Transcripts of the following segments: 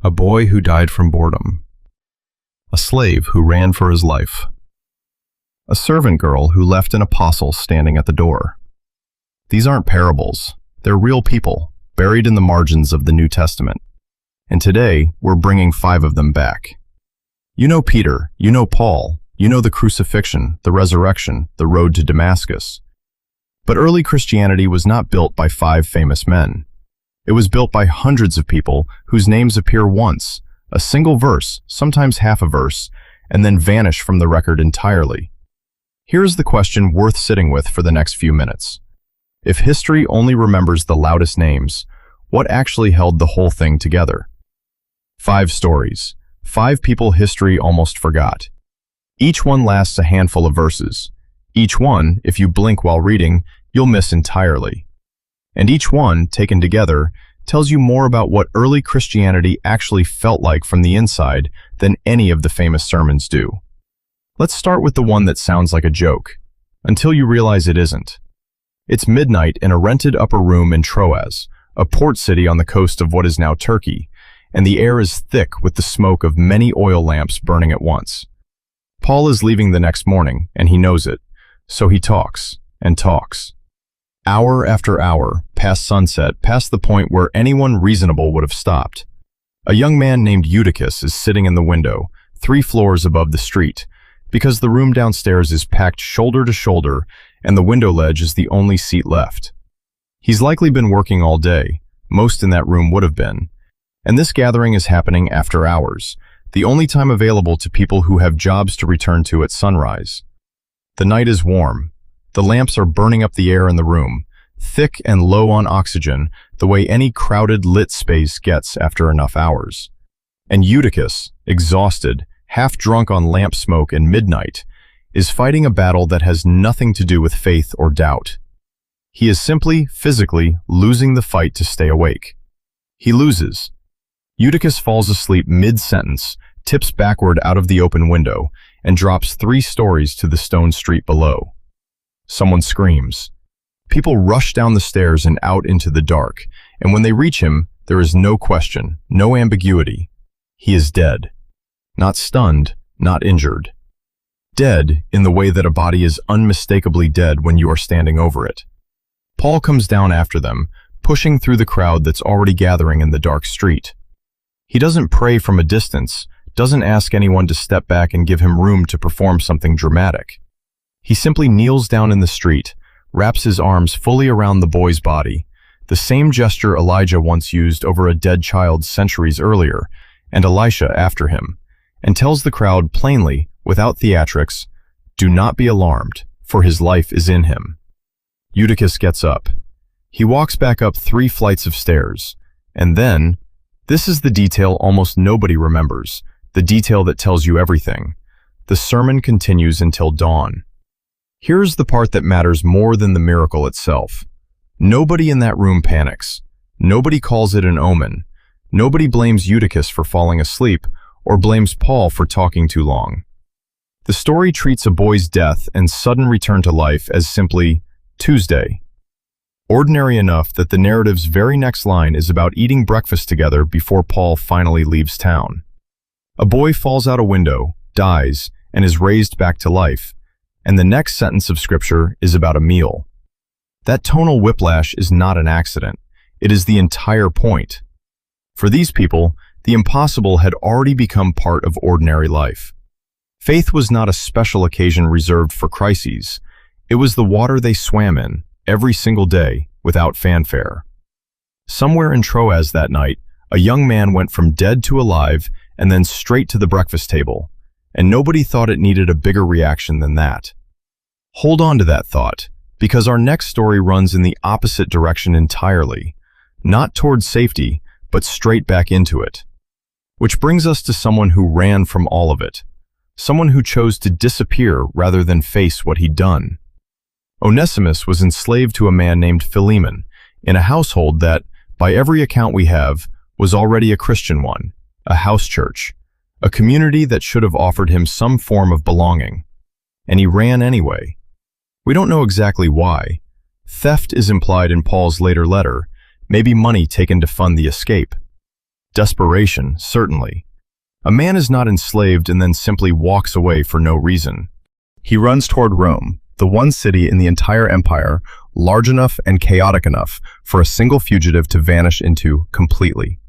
A boy who died from boredom. A slave who ran for his life. A servant girl who left an apostle standing at the door. These aren't parables. They're real people, buried in the margins of the New Testament. And today, we're bringing 5 of them back. You know Peter, you know Paul, you know the crucifixion, the resurrection, the road to Damascus. But early Christianity was not built by 5 famous men. It was built by hundreds of people whose names appear once, a single verse, sometimes half a verse, and then vanish from the record entirely. Here's the question worth sitting with for the next few minutes. If history only remembers the loudest names, what actually held the whole thing together? 5 stories, 5 people history almost forgot. Each one lasts a handful of verses. Each one, if you blink while reading, you'll miss entirely. And each one, taken together, tells you more about what early Christianity actually felt like from the inside than any of the famous sermons do. Let's start with the one that sounds like a joke, until you realize it isn't. It's midnight in a rented upper room in Troas, a port city on the coast of what is now Turkey, and the air is thick with the smoke of many oil lamps burning at once. Paul is leaving the next morning, and he knows it, so he talks and talks. Hour after hour, past sunset, past the point where anyone reasonable would have stopped. A young man named Eutychus is sitting in the window, 3 floors above the street, because the room downstairs is packed shoulder to shoulder and the window ledge is the only seat left. He's likely been working all day, most in that room would have been, and this gathering is happening after hours, the only time available to people who have jobs to return to at sunrise. The night is warm. The lamps are burning up the air in the room, thick and low on oxygen, the way any crowded lit space gets after enough hours. And Eutychus, exhausted, half drunk on lamp smoke and midnight, is fighting a battle that has nothing to do with faith or doubt. He is simply, physically, losing the fight to stay awake. He loses. Eutychus falls asleep mid-sentence, tips backward out of the open window, and drops 3 stories to the stone street below. Someone screams. People rush down the stairs and out into the dark, and when they reach him, there is no question, no ambiguity. He is dead. Not stunned, not injured. Dead in the way that a body is unmistakably dead when you are standing over it. Paul comes down after them, pushing through the crowd that's already gathering in the dark street. He doesn't pray from a distance, doesn't ask anyone to step back and give him room to perform something dramatic. He simply kneels down in the street, wraps his arms fully around the boy's body, the same gesture Elijah once used over a dead child centuries earlier, and Elisha after him, and tells the crowd plainly, without theatrics, "Do not be alarmed, for his life is in him." Eutychus gets up. He walks back up 3 flights of stairs, and then, this is the detail almost nobody remembers, the detail that tells you everything. The sermon continues until dawn. Here's the part that matters more than the miracle itself. Nobody in that room panics. Nobody calls it an omen. Nobody blames Eutychus for falling asleep or blames Paul for talking too long. The story treats a boy's death and sudden return to life as simply Tuesday. Ordinary enough that the narrative's very next line is about eating breakfast together before Paul finally leaves town. A boy falls out a window, dies, and is raised back to life. And the next sentence of scripture is about a meal. That tonal whiplash is not an accident. It is the entire point. For these people, the impossible had already become part of ordinary life. Faith was not a special occasion reserved for crises. It was the water they swam in, every single day, without fanfare. Somewhere in Troas that night, a young man went from dead to alive and then straight to the breakfast table. And nobody thought it needed a bigger reaction than that. Hold on to that thought, because our next story runs in the opposite direction entirely, not towards safety, but straight back into it. Which brings us to someone who ran from all of it, someone who chose to disappear rather than face what he'd done. Onesimus was enslaved to a man named Philemon, in a household that, by every account we have, was already a Christian one, a house church. A community that should have offered him some form of belonging. And he ran anyway. We don't know exactly why. Theft is implied in Paul's later letter, maybe money taken to fund the escape. Desperation, certainly. A man is not enslaved and then simply walks away for no reason. He runs toward Rome, the one city in the entire empire large enough and chaotic enough for a single fugitive to vanish into completely.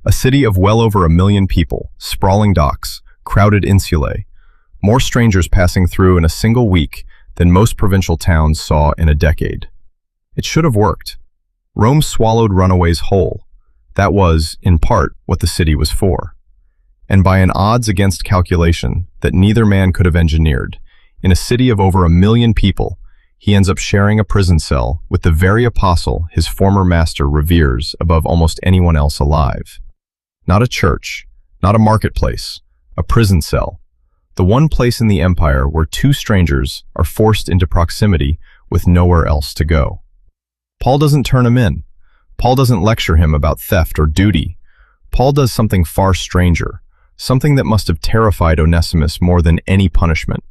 A city of well over 1 million people, sprawling docks, crowded insulae, more strangers passing through in a single week than most provincial towns saw in a decade. It should have worked. Rome swallowed runaways whole. That was, in part, what the city was for. And by an odds against calculation that neither man could have engineered, in a city of over 1 million people, he ends up sharing a prison cell with the very apostle his former master reveres above almost anyone else alive. Not a church, not a marketplace, a prison cell. The one place in the empire where two strangers are forced into proximity with nowhere else to go. Paul doesn't turn him in. Paul doesn't lecture him about theft or duty. Paul does something far stranger, something that must have terrified Onesimus more than any punishment.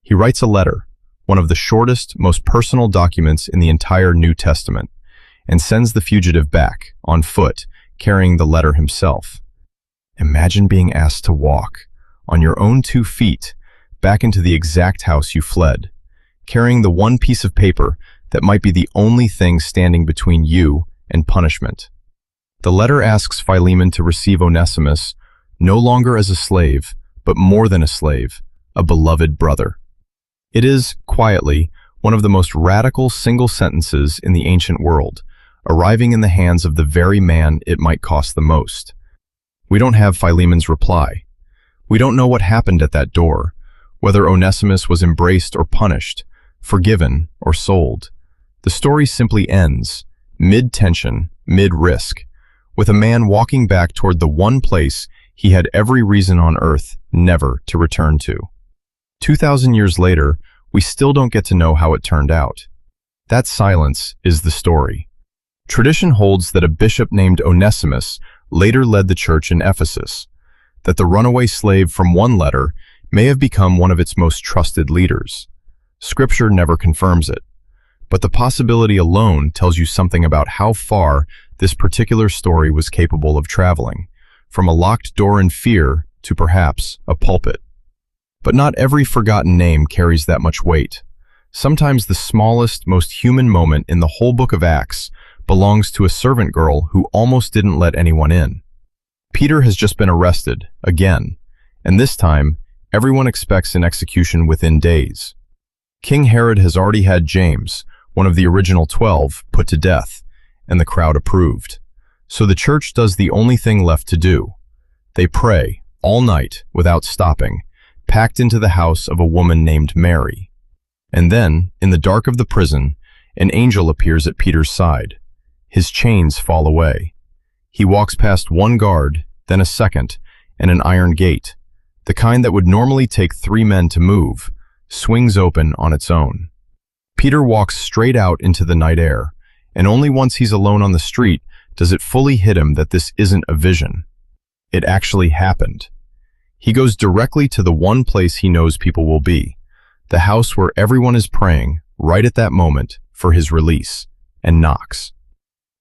He writes a letter, one of the shortest, most personal documents in the entire New Testament, and sends the fugitive back, on foot, carrying the letter himself. Imagine being asked to walk, on your own 2 feet, back into the exact house you fled, carrying the one piece of paper that might be the only thing standing between you and punishment. The letter asks Philemon to receive Onesimus no longer as a slave, but more than a slave, a beloved brother. It is, quietly, one of the most radical single sentences in the ancient world, arriving in the hands of the very man it might cost the most. We don't have Philemon's reply. We don't know what happened at that door, whether Onesimus was embraced or punished, forgiven or sold. The story simply ends, mid-tension, mid-risk, with a man walking back toward the one place he had every reason on earth never to return to. 2,000 years later, we still don't get to know how it turned out. That silence is the story. Tradition holds that a bishop named Onesimus later led the church in Ephesus, that the runaway slave from one letter may have become one of its most trusted leaders. Scripture never confirms it, but the possibility alone tells you something about how far this particular story was capable of traveling, from a locked door in fear to perhaps a pulpit. But not every forgotten name carries that much weight. Sometimes the smallest, most human moment in the whole book of Acts belongs to a servant girl who almost didn't let anyone in. Peter has just been arrested, again, and this time, everyone expects an execution within days. King Herod has already had James, one of the original 12, put to death, and the crowd approved. So the church does the only thing left to do. They pray, all night, without stopping, packed into the house of a woman named Mary. And then, in the dark of the prison, an angel appears at Peter's side. His chains fall away. He walks past one guard, then a second, and an iron gate, the kind that would normally take 3 men to move, swings open on its own. Peter walks straight out into the night air, and only once he's alone on the street does it fully hit him that this isn't a vision. It actually happened. He goes directly to the one place he knows people will be, the house where everyone is praying, right at that moment, for his release, and knocks.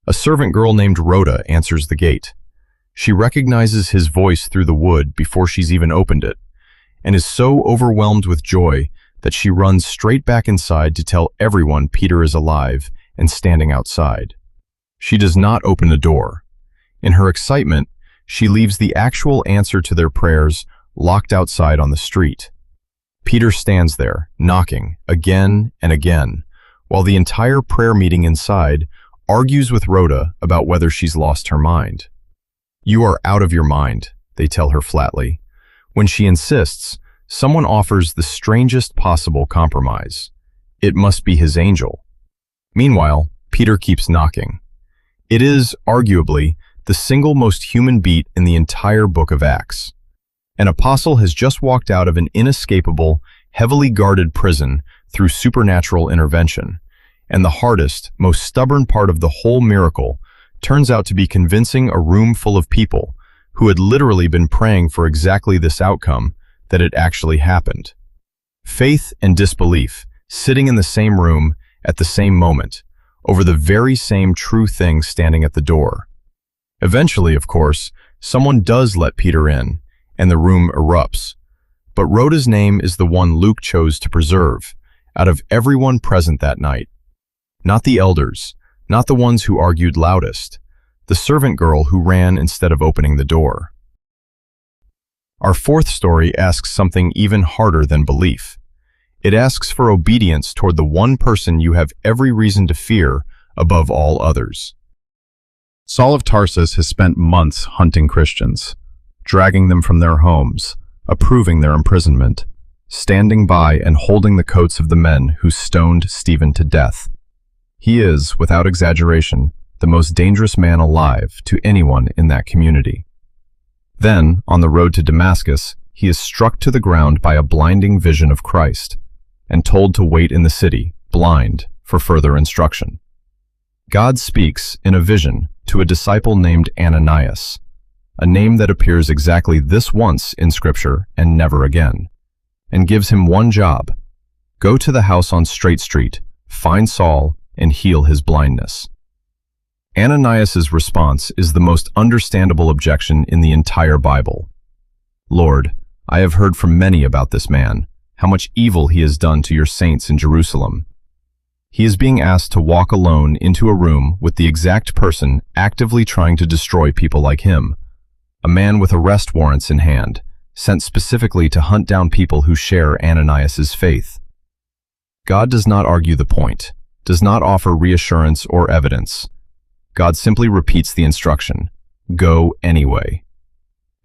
A servant girl named Rhoda answers the gate. She recognizes his voice through the wood before she's even opened it, and is so overwhelmed with joy that she runs straight back inside to tell everyone Peter is alive and standing outside. She does not open the door. In her excitement, she leaves the actual answer to their prayers locked outside on the street. Peter stands there, knocking, again and again, while the entire prayer meeting inside argues with Rhoda about whether she's lost her mind. "You are out of your mind," they tell her flatly. When she insists, someone offers the strangest possible compromise. It must be his angel. Meanwhile, Peter keeps knocking. It is, arguably, the single most human beat in the entire book of Acts. An apostle has just walked out of an inescapable, heavily guarded prison through supernatural intervention, and the hardest, most stubborn part of the whole miracle turns out to be convincing a room full of people who had literally been praying for exactly this outcome that it actually happened. Faith and disbelief, sitting in the same room at the same moment, over the very same true thing standing at the door. Eventually, of course, Someone does let Peter in, and the room erupts. But Rhoda's name is the one Luke chose to preserve, out of everyone present that night. Not the elders, not the ones who argued loudest, the servant girl who ran instead of opening the door. Our fourth story asks something even harder than belief. It asks for obedience toward the one person you have every reason to fear above all others. Saul of Tarsus has spent months hunting Christians, dragging them from their homes, approving their imprisonment, standing by and holding the coats of the men who stoned Stephen to death. He is, without exaggeration, the most dangerous man alive to anyone in that community. Then, on the road to Damascus, he is struck to the ground by a blinding vision of Christ, and told to wait in the city, blind, for further instruction. God speaks, in a vision, to a disciple named Ananias, a name that appears exactly this once in Scripture and never again, and gives him one job: go to the house on Straight Street, find Saul, and heal his blindness. Ananias's response is the most understandable objection in the entire Bible. Lord, I have heard from many about this man, how much evil he has done to your saints in Jerusalem. He is being asked to walk alone into a room with the exact person actively trying to destroy people like him, a man with arrest warrants in hand, sent specifically to hunt down people who share Ananias's faith. God does not argue the point, does not offer reassurance or evidence. God simply repeats the instruction, go anyway.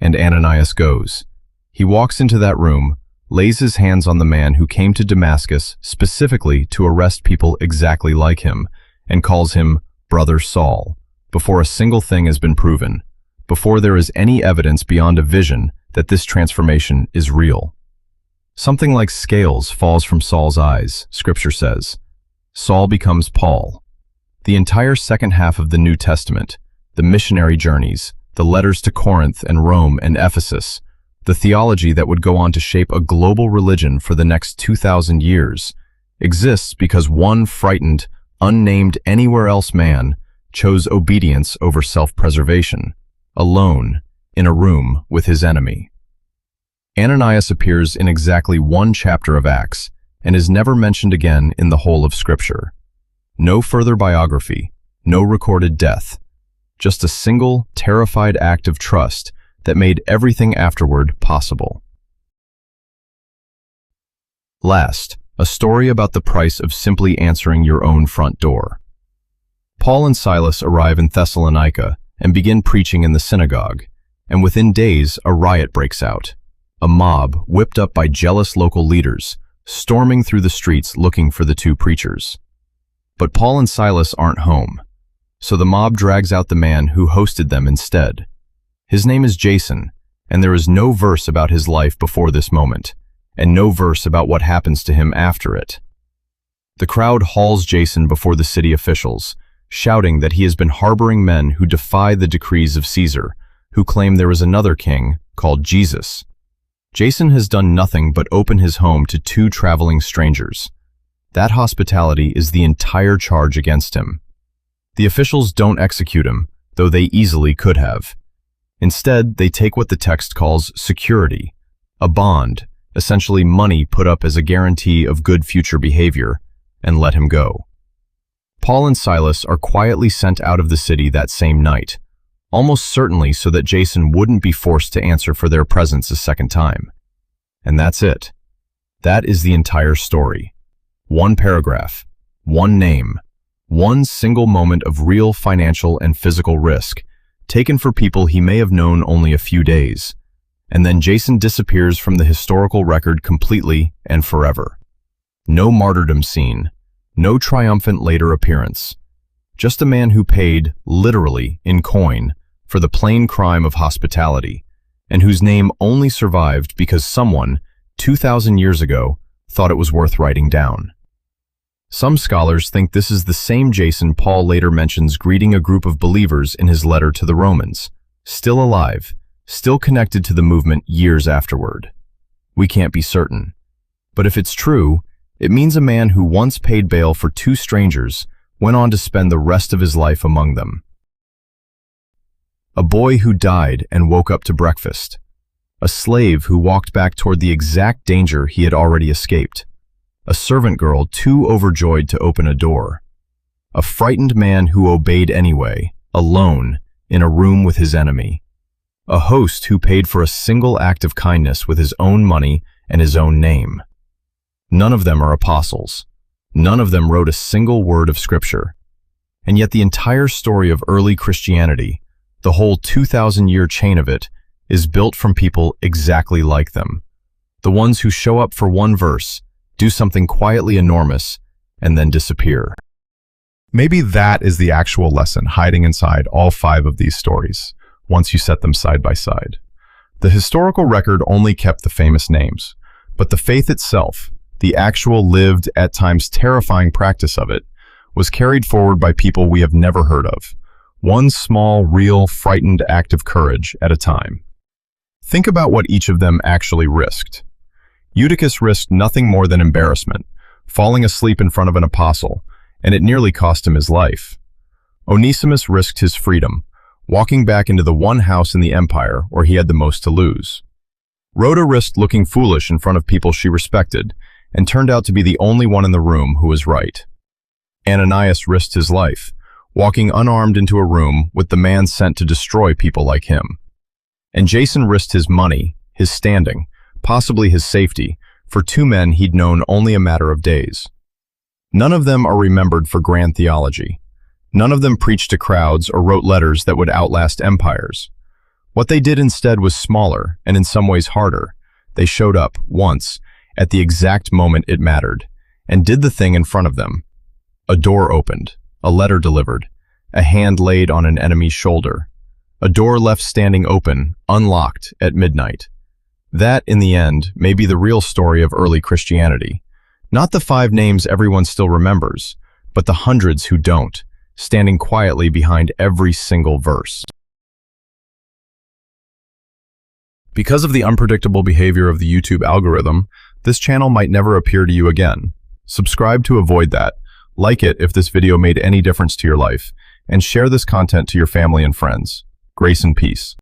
And Ananias goes. He walks into that room, lays his hands on the man who came to Damascus specifically to arrest people exactly like him, and calls him Brother Saul, before a single thing has been proven, before there is any evidence beyond a vision that this transformation is real. Something like scales falls from Saul's eyes, Scripture says. Saul becomes Paul. The entire second half of the New Testament, the missionary journeys, the letters to Corinth and Rome and Ephesus, the theology that would go on to shape a global religion for the next 2,000 years, exists because one frightened, unnamed anywhere else man chose obedience over self-preservation, alone, in a room with his enemy. Ananias appears in exactly one chapter of Acts and is never mentioned again in the whole of Scripture. No further biography, no recorded death, just a single, terrified act of trust that made everything afterward possible. Last, a story about the price of simply answering your own front door. Paul and Silas arrive in Thessalonica and begin preaching in the synagogue, and within days a riot breaks out. A mob, whipped up by jealous local leaders, storming through the streets looking for the two preachers. But Paul and Silas aren't home, so the mob drags out the man who hosted them instead. His name is Jason, and there is no verse about his life before this moment, and no verse about what happens to him after it. The crowd hauls Jason before the city officials, shouting that he has been harboring men who defy the decrees of Caesar, who claim there is another king called Jesus. Jason has done nothing but open his home to two traveling strangers. That hospitality is the entire charge against him. The officials don't execute him, though they easily could have. Instead, they take what the text calls security, a bond, essentially money put up as a guarantee of good future behavior, and let him go. Paul and Silas are quietly sent out of the city that same night, almost certainly so that Jason wouldn't be forced to answer for their presence a second time. And that's it. That is the entire story. One paragraph, one name, one single moment of real financial and physical risk, taken for people he may have known only a few days. And then Jason disappears from the historical record completely and forever. No martyrdom scene, no triumphant later appearance. Just a man who paid, literally, in coin, for the plain crime of hospitality, and whose name only survived because someone, 2,000 years ago, thought it was worth writing down. Some scholars think this is the same Jason Paul later mentions greeting a group of believers in his letter to the Romans, still alive, still connected to the movement years afterward. We can't be certain. But if it's true, it means a man who once paid bail for two strangers went on to spend the rest of his life among them. A boy who died and woke up to breakfast. A slave who walked back toward the exact danger he had already escaped. A servant girl too overjoyed to open a door. A frightened man who obeyed anyway, alone, in a room with his enemy. A host who paid for a single act of kindness with his own money and his own name. None of them are apostles. None of them wrote a single word of scripture. And yet the entire story of early Christianity, the whole 2,000-year chain of it, is built from people exactly like them. The ones who show up for one verse, do something quietly enormous, and then disappear. Maybe that is the actual lesson hiding inside all 5 of these stories, once you set them side by side. The historical record only kept the famous names, but the faith itself, the actual lived, at times terrifying practice of it, was carried forward by people we have never heard of, one small, real, frightened act of courage at a time. Think about what each of them actually risked. Eutychus risked nothing more than embarrassment, falling asleep in front of an apostle, and it nearly cost him his life. Onesimus risked his freedom, walking back into the one house in the empire where he had the most to lose. Rhoda risked looking foolish in front of people she respected, and turned out to be the only one in the room who was right. Ananias risked his life, walking unarmed into a room with the man sent to destroy people like him. And Jason risked his money, his standing, possibly his safety, for 2 men he'd known only a matter of days. None of them are remembered for grand theology. None of them preached to crowds or wrote letters that would outlast empires. What they did instead was smaller and in some ways harder. They showed up, once, at the exact moment it mattered, and did the thing in front of them. A door opened, a letter delivered, a hand laid on an enemy's shoulder, a door left standing open, unlocked, at midnight. That, in the end, may be the real story of early Christianity. Not the 5 names everyone still remembers, but the hundreds who don't, standing quietly behind every single verse. Because of the unpredictable behavior of the YouTube algorithm, this channel might never appear to you again. Subscribe to avoid that, like it if this video made any difference to your life, and share this content to your family and friends. Grace and peace.